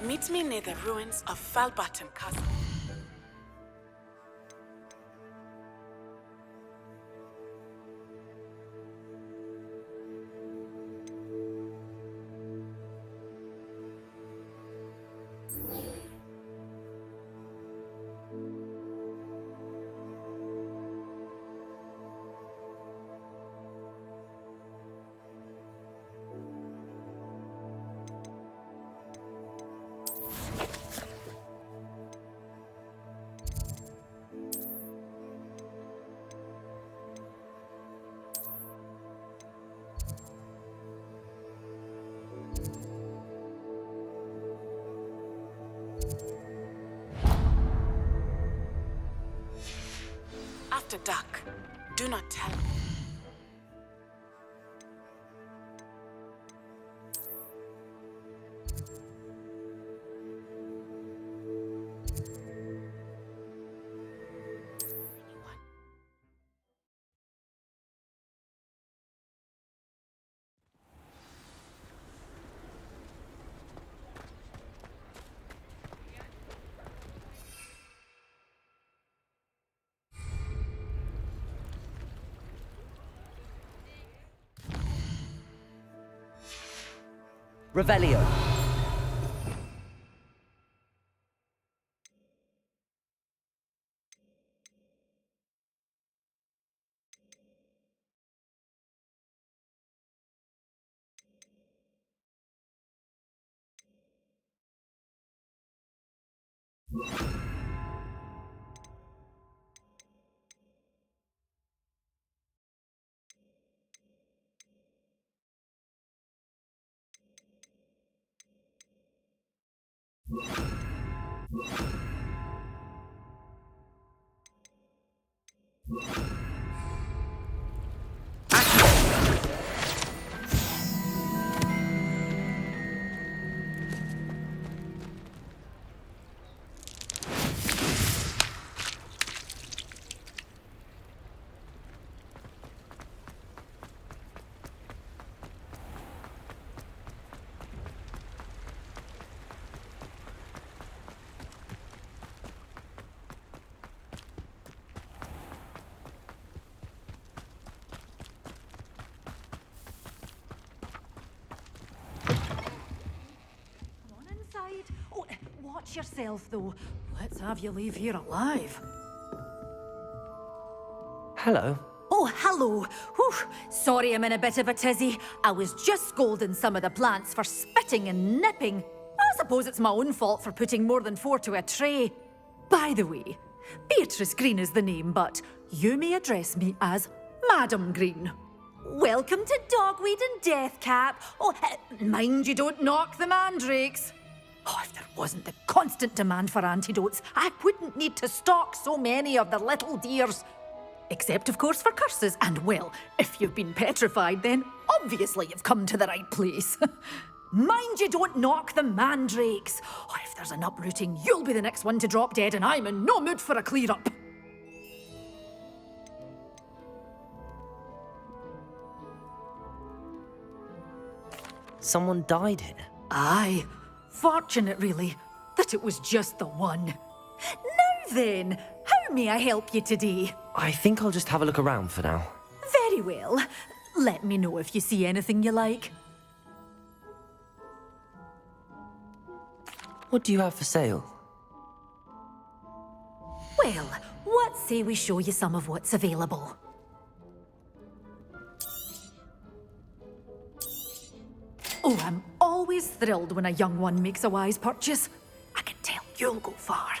Meet me near the ruins of Falbaton Castle. After dark, do not tell me. Revelio. Oh, watch yourself, though. Let's have you leave here alive. Hello. Oh, hello. Whew. Sorry I'm in a bit of a tizzy. I was just scolding some of the plants for spitting and nipping. I suppose it's my own fault for putting more than 4 to a tray. By the way, Beatrice Green is the name, but you may address me as Madam Green. Welcome to Dogweed and Deathcap. Oh, mind you don't knock the mandrakes. Oh, if there wasn't the constant demand for antidotes, I wouldn't need to stock so many of the little dears. Except, of course, for curses. And, well, if you've been petrified, then obviously you've come to the right place. Mind you don't knock the mandrakes. Oh, if there's an uprooting, you'll be the next one to drop dead, and I'm in no mood for a clear-up. Someone died here. Aye. Fortunate, really, that it was just the one. Now then, how may I help you today? I think I'll just have a look around for now. Very well. Let me know if you see anything you like. What do you have for sale? Well, what say we show you some of what's available? Oh, I'm always thrilled when a young one makes a wise purchase. I can tell you'll go far.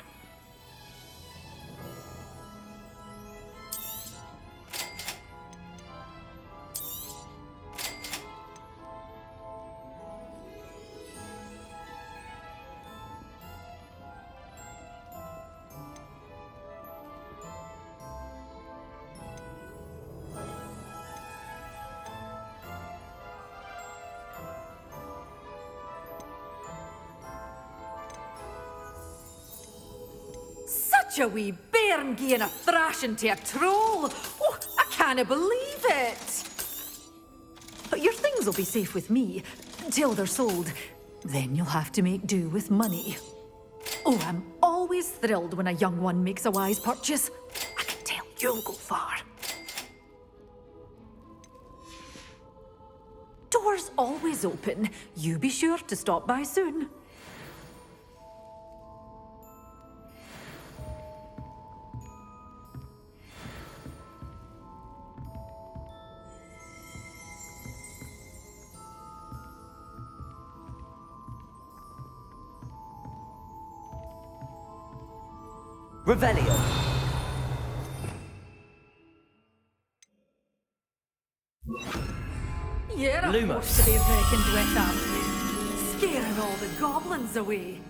Such a wee bairn gieing a thrashing to a troll. Oh, I can't believe it. But your things will be safe with me, till they're sold. Then you'll have to make do with money. Oh, I'm always thrilled when a young one makes a wise purchase. I can tell you'll go far. Doors always open. You be sure to stop by soon. Revelio. You're a Lumos. horse to be reckoned with, aren't you? Scaring all the goblins away.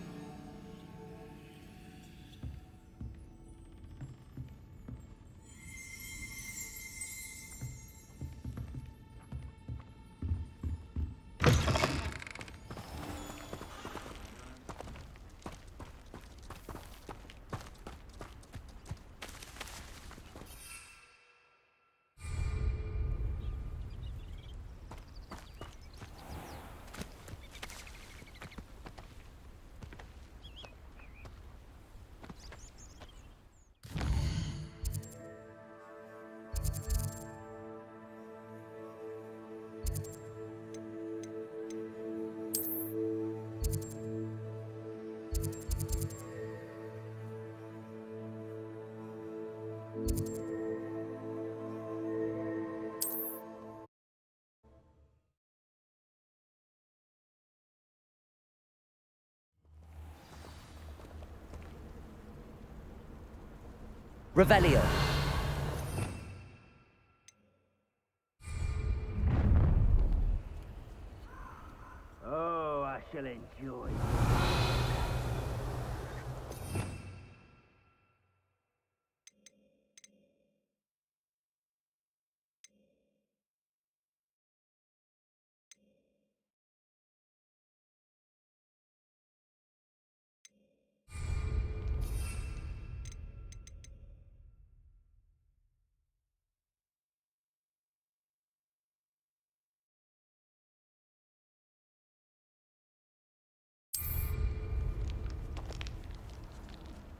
Revelio. Oh, I shall enjoy.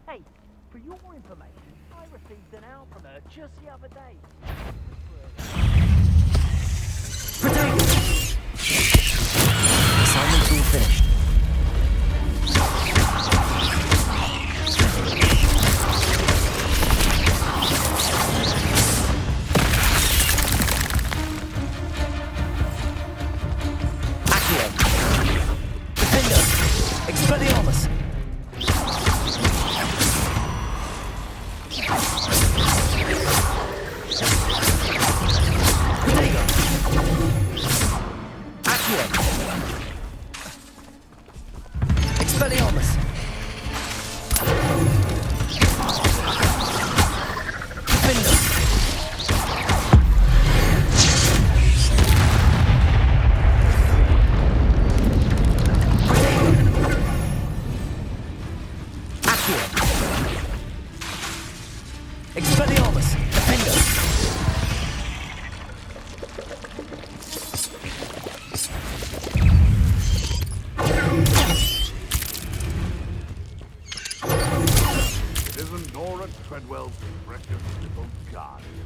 Hey, for your information, I received an owl from her just the other day. Assignment's all finished. Accio. Defender. Expelliarmus. Protego. Accio. Expelliarmus. Defender. Accio. Expelliarmus. Defender. It isn't Nora Treadwell's precious little guardian.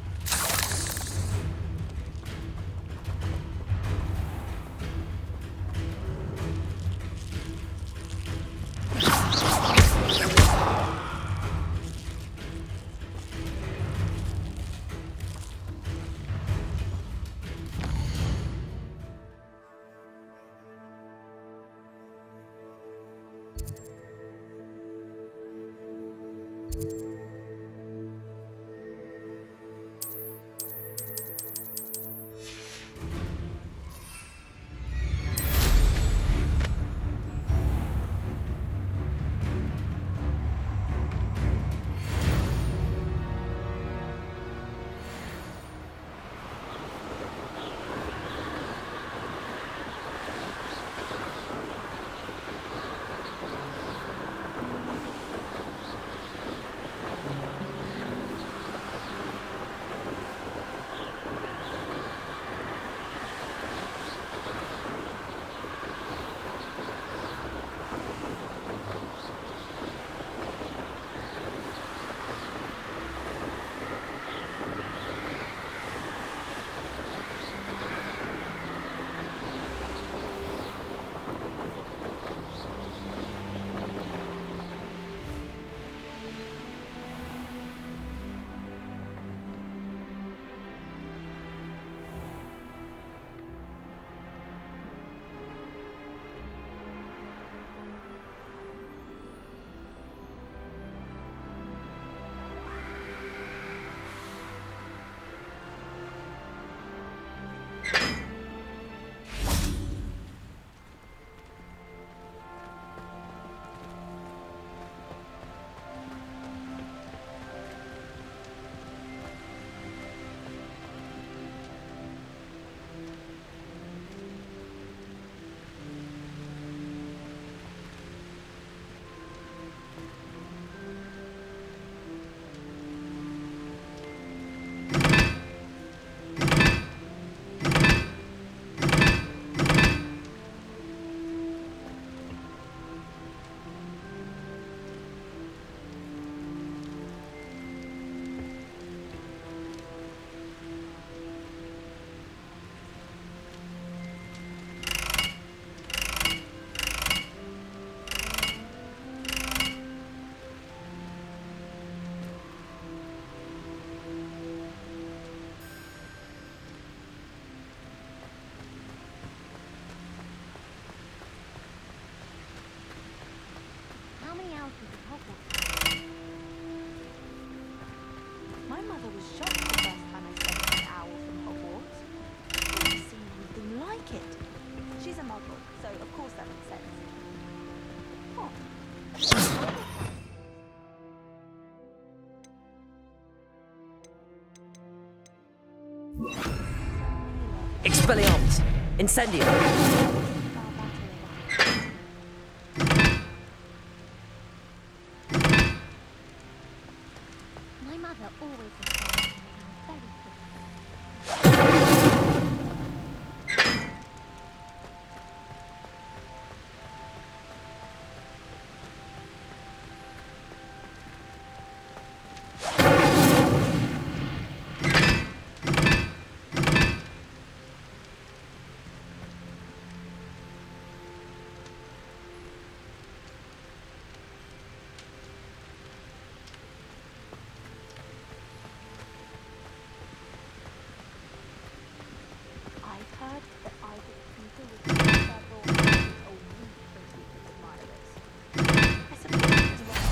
mother was shocked the first time I said an owl from Hogwarts. I've never seen anything like it. She's a muggle, so of course that makes sense. What? Expelliarmus! Incendio! My mother always inspired me very quickly. I've heard that either Peter was several or weak from Peter's admirers. I suppose he was right.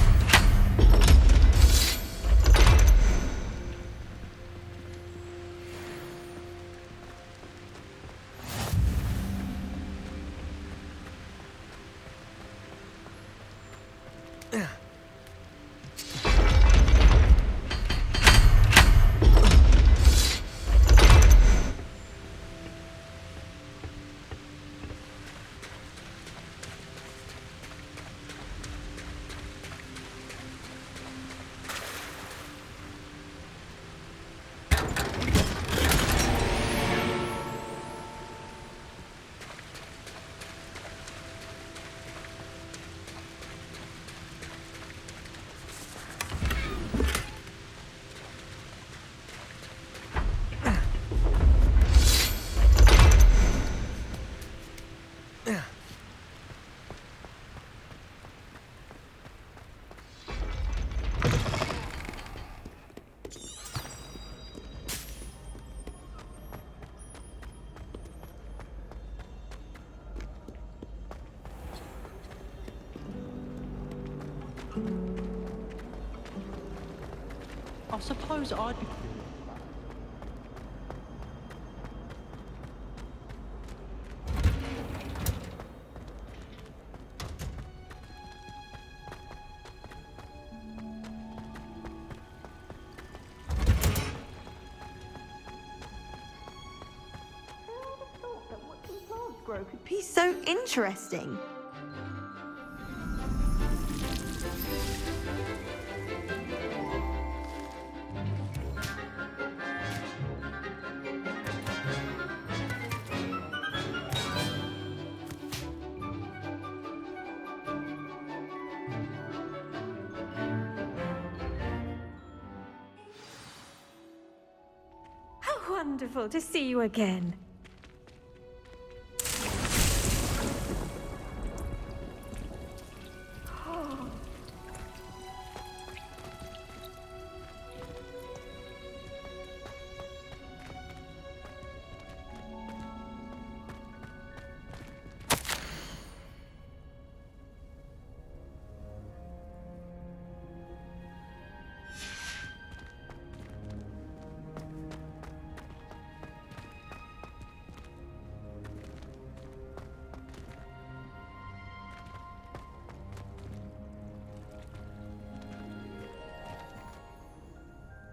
I suppose I'd be... Grow could be so interesting. How wonderful to see you again.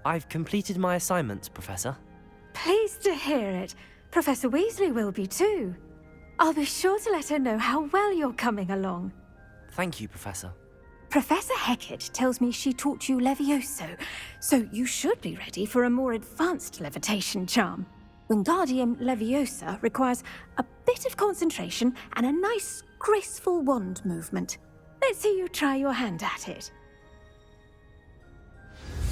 I've completed my assignments, Professor. Pleased to hear it. Professor Weasley will be too. I'll be sure to let her know how well you're coming along. Thank you, Professor. Professor Hecat tells me she taught you Levioso, so you should be ready for a more advanced levitation charm. Wingardium Leviosa requires a bit of concentration and a nice, graceful wand movement. Let's see you try your hand at it.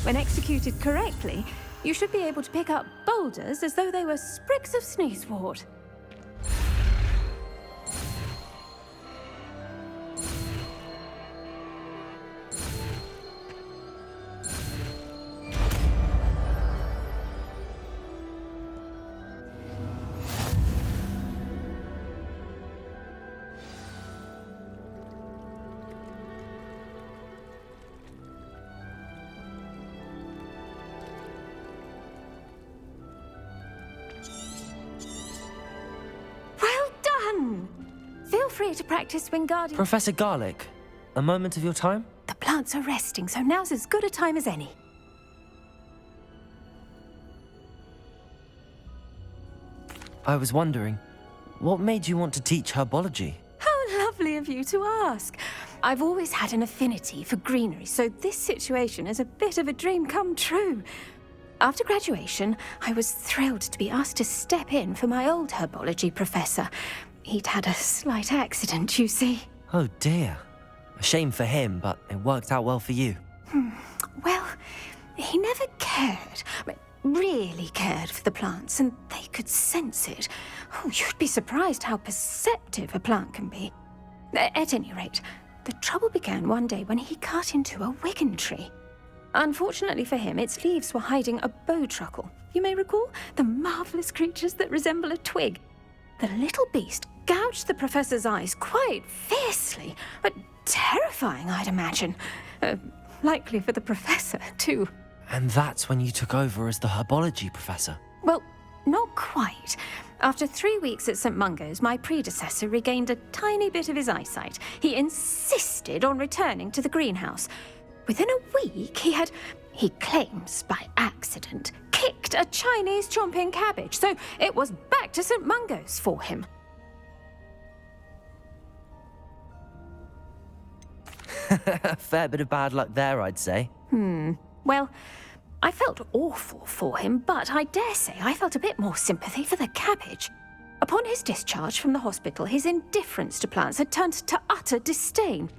When executed correctly, you should be able to pick up boulders as though they were sprigs of sneezewort. free to practice Wingardium. Professor Garlick, a moment of your time? The plants are resting, so now's as good a time as any. I was wondering, what made you want to teach herbology? How lovely of you to ask. I've always had an affinity for greenery, so this situation is a bit of a dream come true. After graduation, I was thrilled to be asked to step in for my old herbology professor. He'd had a slight accident, you see. Oh dear. A shame for him, but it worked out well for you. Well, he never cared, really cared for the plants, and they could sense it. Oh, you'd be surprised how perceptive a plant can be. At any rate, the trouble began one day when he cut into a wigan tree. Unfortunately for him, its leaves were hiding a bowtruckle. You may recall the marvellous creatures that resemble a twig. The little beast gouged the professor's eyes quite fiercely, but terrifying, I'd imagine. Likely for the professor, too. And that's when you took over as the herbology professor. Well, not quite. After 3 weeks at St. Mungo's, my predecessor regained a tiny bit of his eyesight. He insisted on returning to the greenhouse. Within a week, he claims by accident, kicked a Chinese chomping cabbage, so it was back to St. Mungo's for him. A fair bit of bad luck there, I'd say. Well, I felt awful for him, but I dare say I felt a bit more sympathy for the cabbage. Upon his discharge from the hospital, his indifference to plants had turned to utter disdain.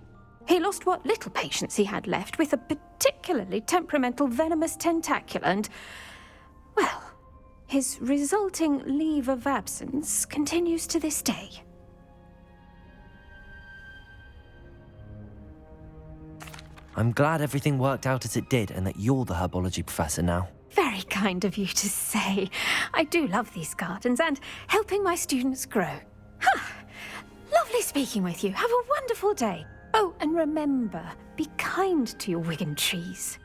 He lost what little patience he had left with a particularly temperamental venomous tentacula and, well, his resulting leave of absence continues to this day. I'm glad everything worked out as it did and that you're the herbology professor now. Very kind of you to say. I do love these gardens and helping my students grow. Lovely speaking with you. Have a wonderful day. Oh, and remember, be kind to your wigan trees.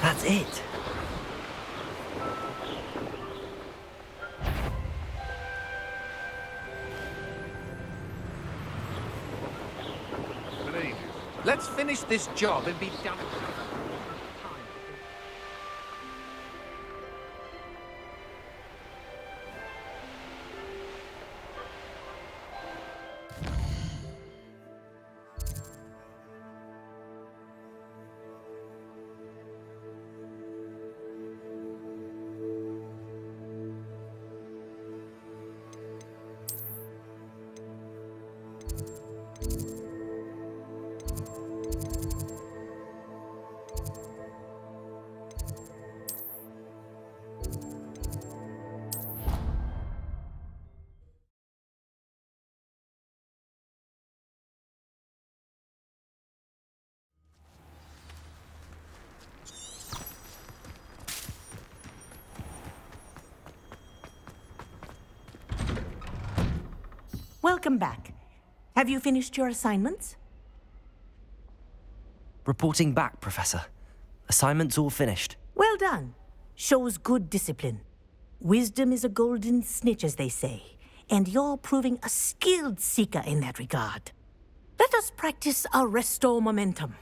That's it. Been ages. Let's finish this job and be done. Welcome back. Have you finished your assignments? Reporting back, Professor. Assignment's all finished. Well done. Shows good discipline. Wisdom is a golden snitch, as they say, and you're proving a skilled seeker in that regard. Let us practice Arresto Momentum.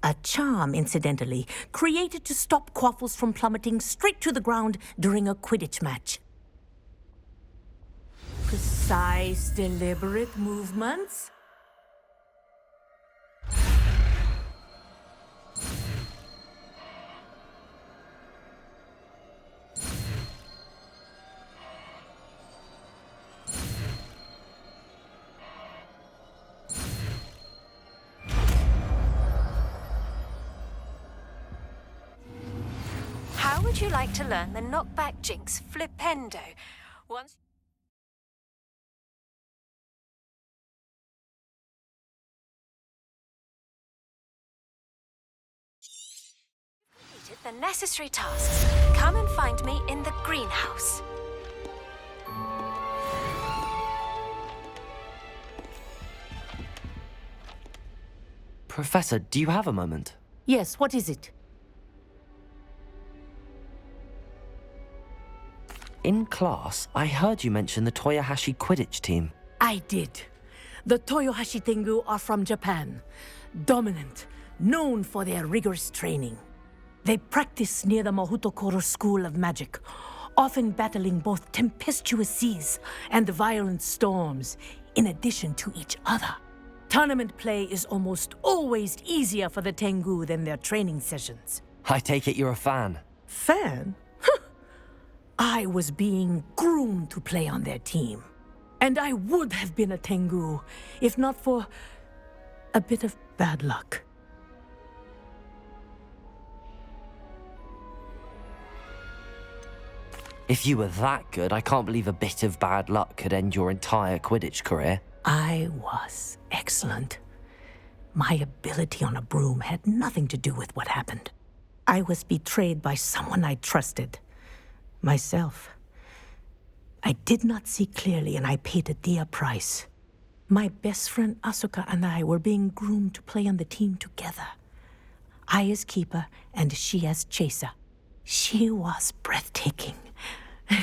A charm, incidentally, created to stop quaffles from plummeting straight to the ground during a Quidditch match. Precise, deliberate movements. How would you like to learn the knockback jinx flipendo? Once completed the necessary tasks, come and find me in the greenhouse. Professor, do you have a moment? Yes, what is it? In class, I heard you mention the Toyohashi Quidditch team. I did. The Toyohashi Tengu are from Japan. Dominant, known for their rigorous training. They practice near the Mahutokoro School of Magic, often battling both tempestuous seas and violent storms, in addition to each other. Tournament play is almost always easier for the Tengu than their training sessions. I take it you're a fan. Fan? I was being groomed to play on their team. And I would have been a Tengu, if not for a bit of bad luck. If you were that good, I can't believe a bit of bad luck could end your entire Quidditch career. I was excellent. My ability on a broom had nothing to do with what happened. I was betrayed by someone I trusted. Myself. I did not see clearly, and I paid a dear price. My best friend Asuka and I were being groomed to play on the team together. I as keeper, and she as chaser. She was breathtaking.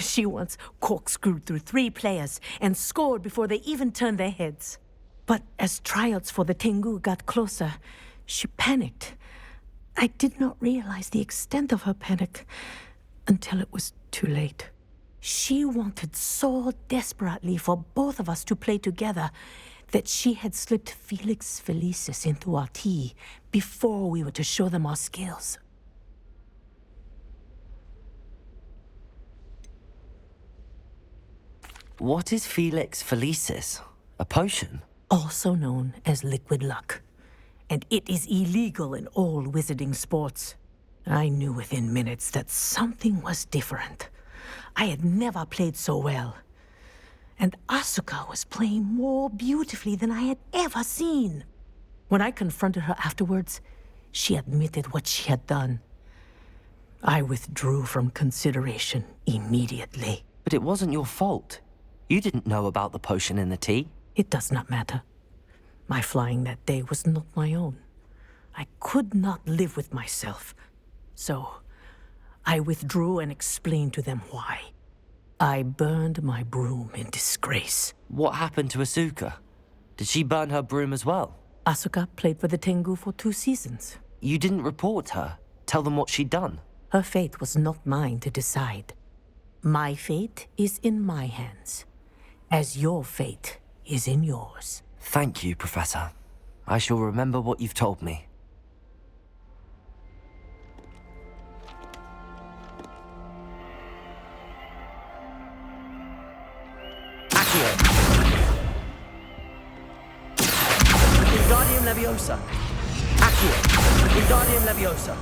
She once corkscrewed through 3 players and scored before they even turned their heads. But as tryouts for the Tengu got closer, she panicked. I did not realize the extent of her panic until it was too late. She wanted so desperately for both of us to play together that she had slipped Felix Felicis into our tea before we were to show them our skills. What is Felix Felicis? A potion? Also known as liquid luck. And it is illegal in all wizarding sports. I knew within minutes that something was different. I had never played so well. And Asuka was playing more beautifully than I had ever seen. When I confronted her afterwards, she admitted what she had done. I withdrew from consideration immediately. But it wasn't your fault. You didn't know about the potion in the tea. It does not matter. My flying that day was not my own. I could not live with myself. so I withdrew and explained to them why. I burned my broom in disgrace. What happened to Asuka? Did she burn her broom as well? Asuka played for the Tengu for 2 seasons. You didn't report her. Tell them what she'd done. Her fate was not mine to decide. My fate is in my hands, as your fate is in yours. Thank you, Professor. I shall remember what you've told me. Accio! Wingardium Leviosa! Accio! Wingardium Leviosa!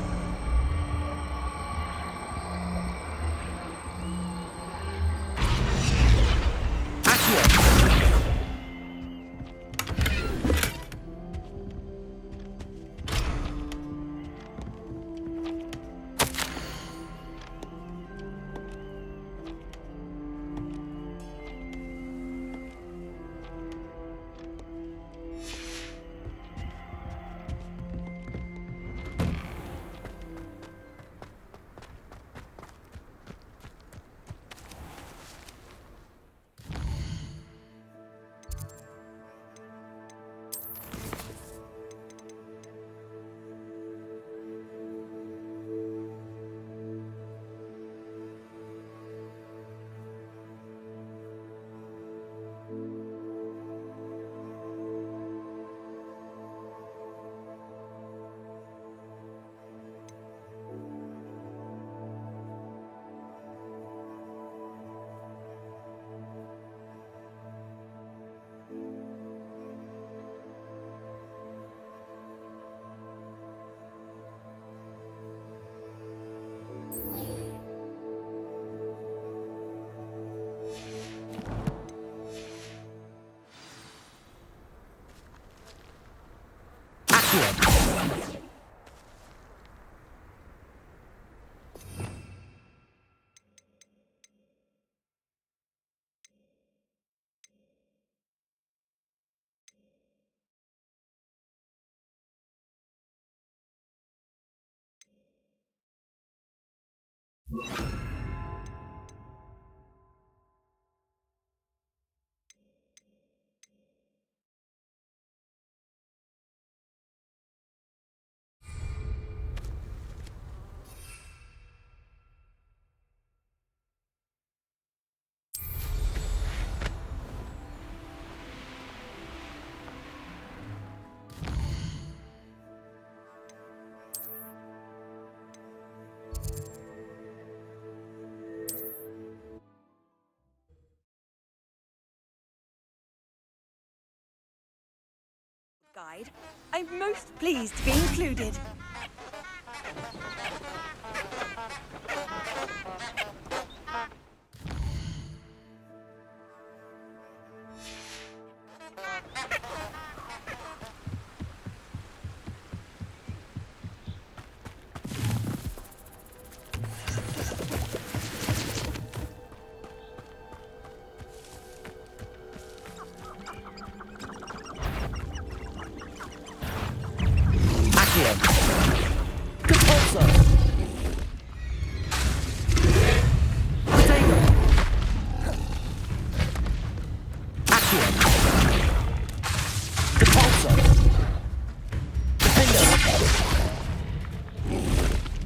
Guide. I'm most pleased to be included.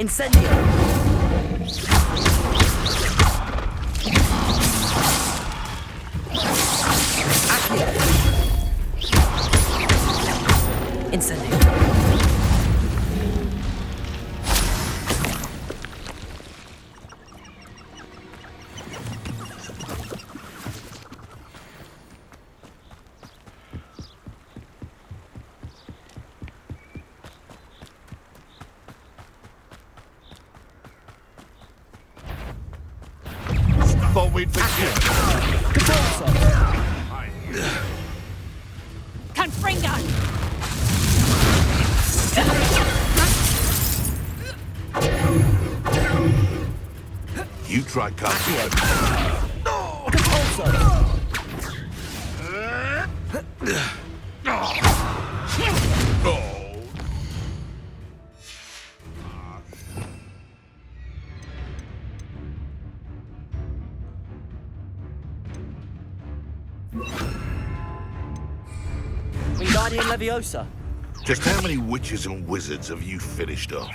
Incendio! Accio! Incendio! Thought we'd forget. Confringo! You try casting. Guardian Leviosa. Just how many witches and wizards have you finished off?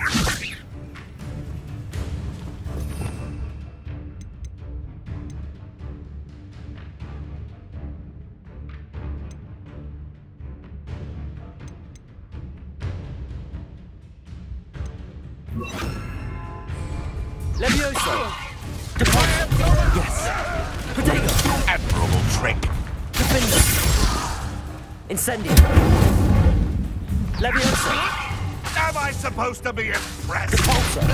Leviosa! Yes! Protego! Admirable trick. Defender! Incendio! Leviosa! Am I supposed to be impressed? Repulsor!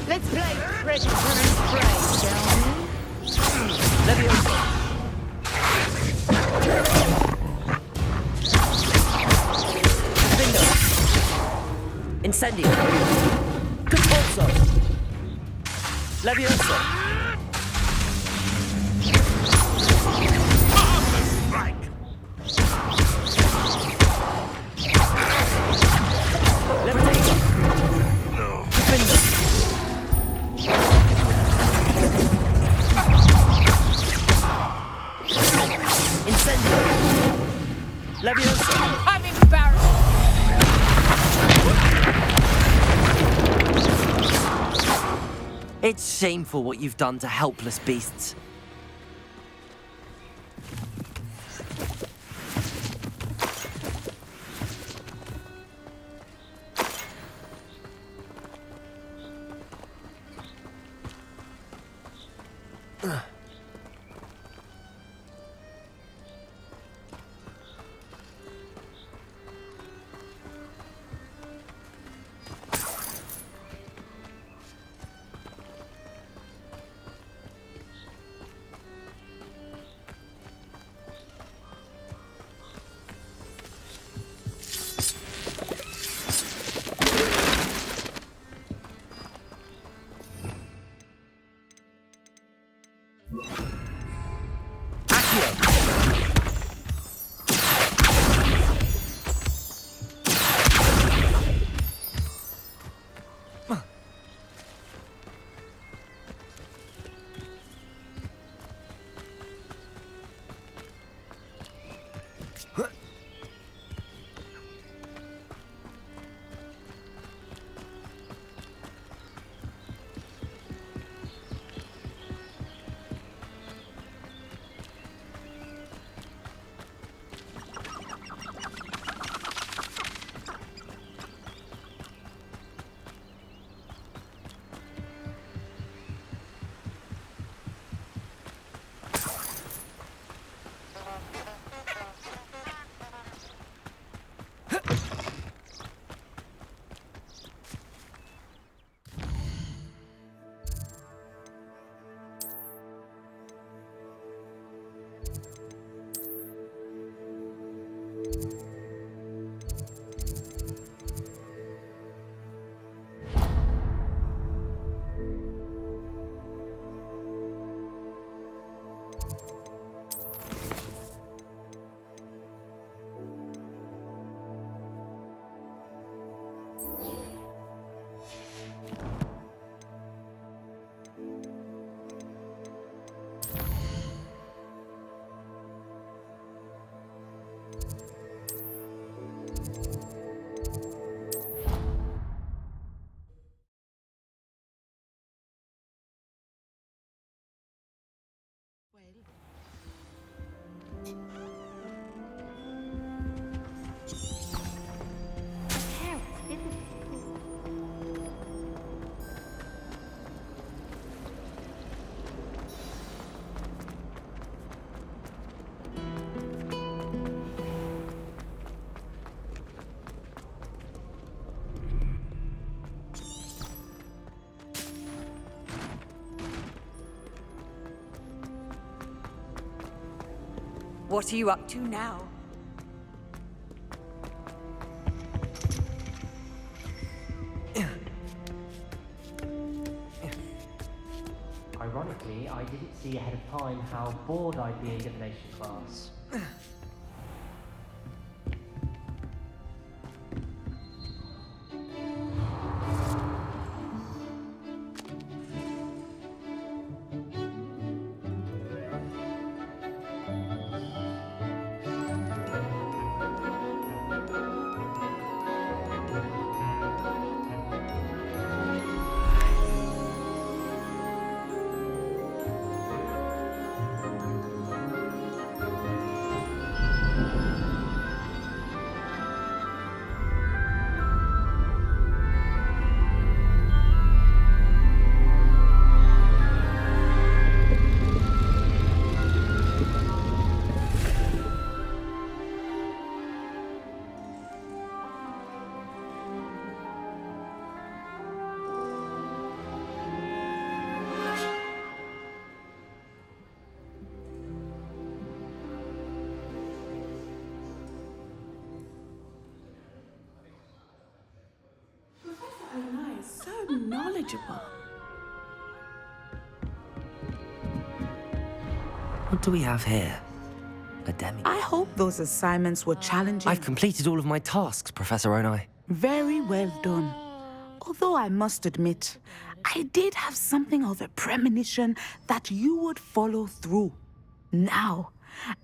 Let's play Predator and Prey, shall we? Leviosa! Defender! Incendio! Repulsor! Leviosa! Marvelous strike. Levitator! Defender! Incendio! Leviosa! I'm embarrassed. It's shameful what you've done to helpless beasts. What are you up to now? Ironically, I didn't see ahead of time how bored I'd be in divination class. knowledgeable. What do we have here? A demi. I hope those assignments were challenging. I've completed all of my tasks, Professor Onai. Very well done. Although I must admit, I did have something of a premonition that you would follow through. Now,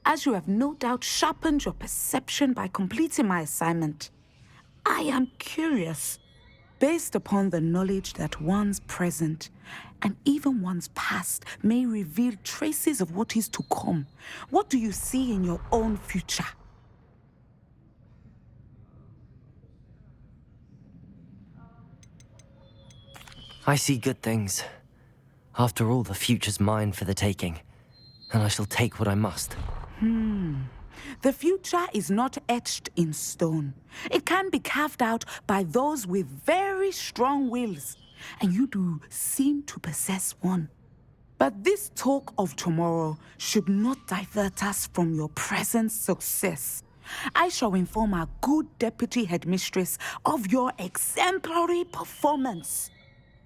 as you have no doubt sharpened your perception by completing my assignment, I am curious, based upon the knowledge that one's present and even one's past may reveal traces of what is to come. What do you see in your own future? I see good things. After all, the future's mine for the taking, and I shall take what I must. The future is not etched in stone. It can be carved out by those with very strong wills, and you do seem to possess one. But this talk of tomorrow should not divert us from your present success. I shall inform our good deputy headmistress of your exemplary performance.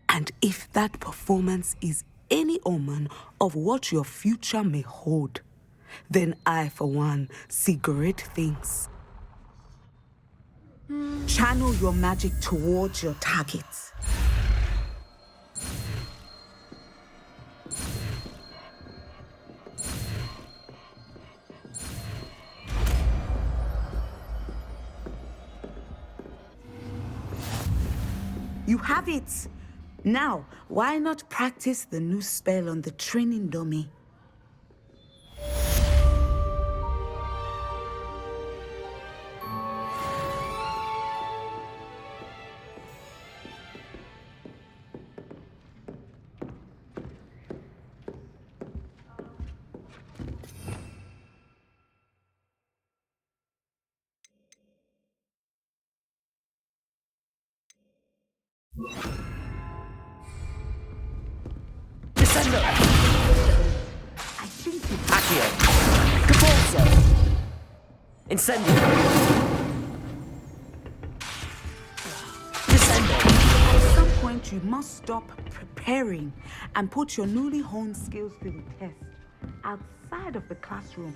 And if that performance is any omen of what your future may hold, then I, for one, see great things. Channel your magic towards your targets. You have it! Now, why not practice the new spell on the training dummy? Incendio! At some point, you must stop preparing and put your newly honed skills to the test outside of the classroom.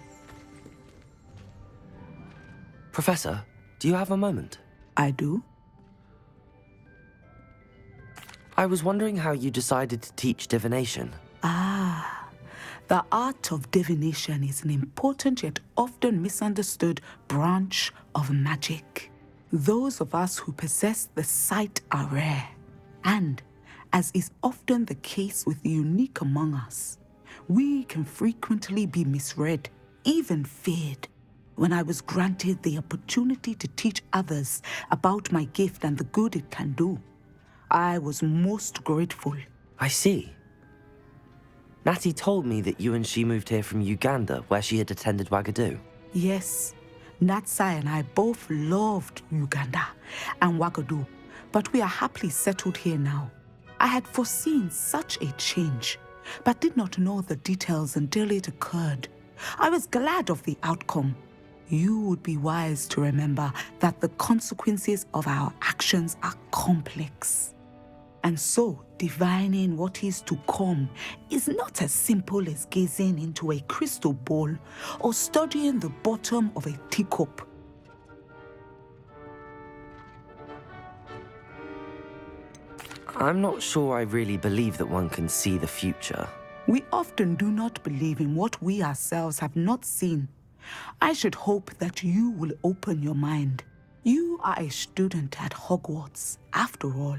Professor, do you have a moment? I do. I was wondering how you decided to teach divination. The art of divination is an important yet often misunderstood branch of magic. Those of us who possess the sight are rare. And, as is often the case with the unique among us, we can frequently be misread, even feared. When I was granted the opportunity to teach others about my gift and the good it can do, I was most grateful. I see. Natty told me that you and she moved here from Uganda, where she had attended Wagadu. Yes, Natsai and I both loved Uganda and Wagadu, but we are happily settled here now. I had foreseen such a change, but did not know the details until it occurred. I was glad of the outcome. You would be wise to remember that the consequences of our actions are complex. And so, divining what is to come is not as simple as gazing into a crystal ball or studying the bottom of a teacup. I'm not sure I really believe that one can see the future. We often do not believe in what we ourselves have not seen. I should hope that you will open your mind. You are a student at Hogwarts, after all.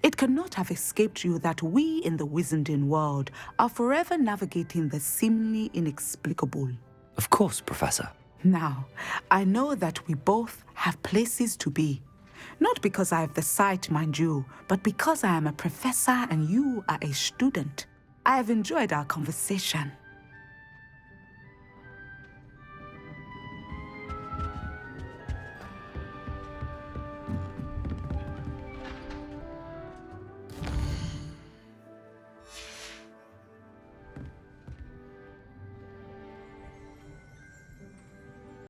It cannot have escaped you that we in the Wizarding world are forever navigating the seemingly inexplicable. Of course, Professor. Now, I know that we both have places to be. Not because I have the sight, mind you, but because I am a professor and you are a student. I have enjoyed our conversation.